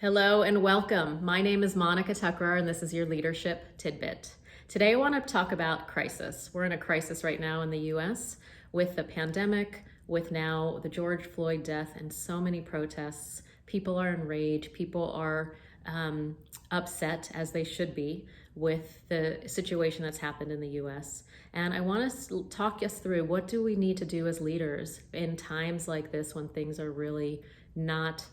Hello and welcome. My name is Monica Tucker and this is your Leadership Tidbit. Today I want to talk about crisis. We're in a crisis right now in the US with the pandemic, with now the George Floyd death and so many protests. People are enraged, people are upset, as they should be, with the situation that's happened in the US. And I want to talk us through, what do we need to do as leaders in times like this when things are really not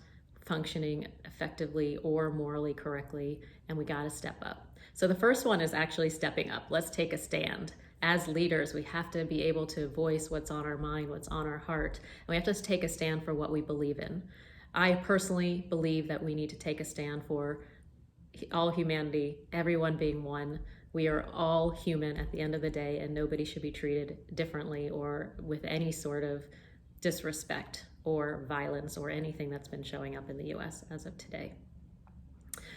functioning effectively or morally correctly, and we got to step up. So the first one is actually stepping up. Let's take a stand. As leaders, we have to be able to voice what's on our mind, what's on our heart, and we have to take a stand for what we believe in. I personally believe that we need to take a stand for all humanity, everyone being one. We are all human at the end of the day, and nobody should be treated differently or with any sort of disrespect or violence or anything that's been showing up in the US as of today.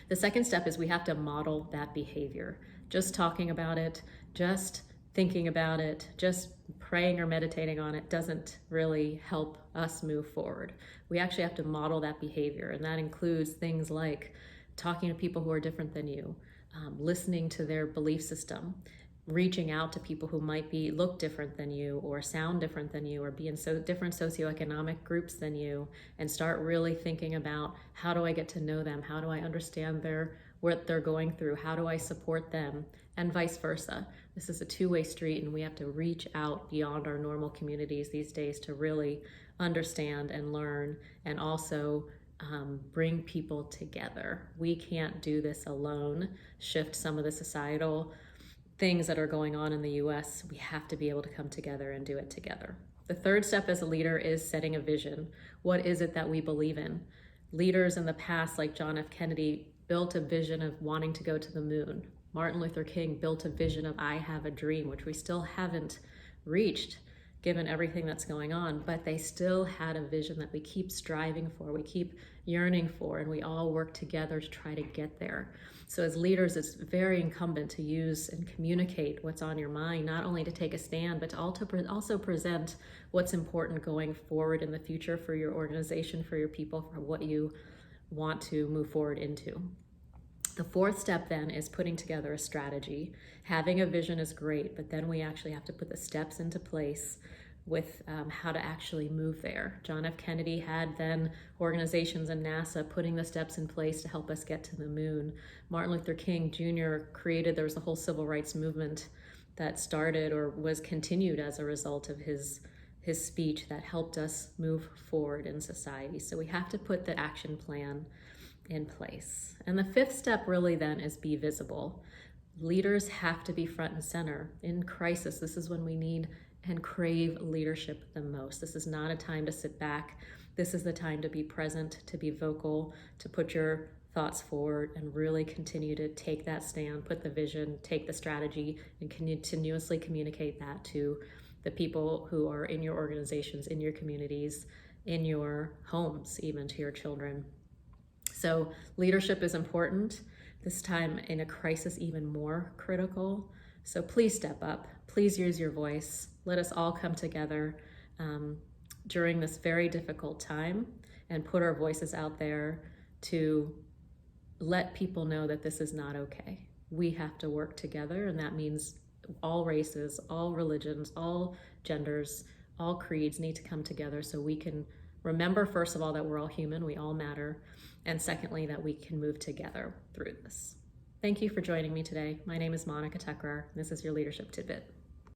The second step is we have to model that behavior. Just talking about it, just thinking about it, just praying or meditating on it doesn't really help us move forward. We actually have to model that behavior, and that includes things like talking to people who are different than you, listening to their belief system, reaching out to people who might look different than you or sound different than you or be in different socioeconomic groups than you, and start really thinking about, how do I get to know them? How do I understand what they're going through? How do I support them? And vice versa. This is a two-way street, and we have to reach out beyond our normal communities these days to really understand and learn, and also bring people together. We can't do this alone. Shift some of the societal things that are going on in the US, we have to be able to come together and do it together. The third step as a leader is setting a vision. What is it that we believe in? Leaders in the past, like John F. Kennedy, built a vision of wanting to go to the moon. Martin Luther King built a vision of I have a dream, which we still haven't reached given everything that's going on, but they still had a vision that we keep striving for, we keep yearning for, and we all work together to try to get there. So as leaders, it's very incumbent to use and communicate what's on your mind, not only to take a stand, but to also present what's important going forward in the future for your organization, for your people, for what you want to move forward into. The fourth step then is putting together a strategy. Having a vision is great, but then we actually have to put the steps into place with how to actually move there. John F. Kennedy had then organizations and NASA putting the steps in place to help us get to the moon. Martin Luther King Jr. there was a whole civil rights movement that started or was continued as a result of his speech that helped us move forward in society. So we have to put the action plan in place. And the fifth step really then is be visible. Leaders have to be front and center. In crisis, this is when we need and crave leadership the most. This is not a time to sit back. This is the time to be present, to be vocal, to put your thoughts forward and really continue to take that stand, put the vision, take the strategy, and continuously communicate that to the people who are in your organizations, in your communities, in your homes, even to your children. So leadership is important. This time in a crisis, even more critical. So please step up. Please use your voice. Let us all come together during this very difficult time and put our voices out there to let people know that this is not okay. We have to work together, and that means all races, all religions, all genders, all creeds need to come together so we can remember, first of all, that we're all human, we all matter, and secondly, that we can move together through this. Thank you for joining me today. My name is Monica Tucker. This is your Leadership Tidbit.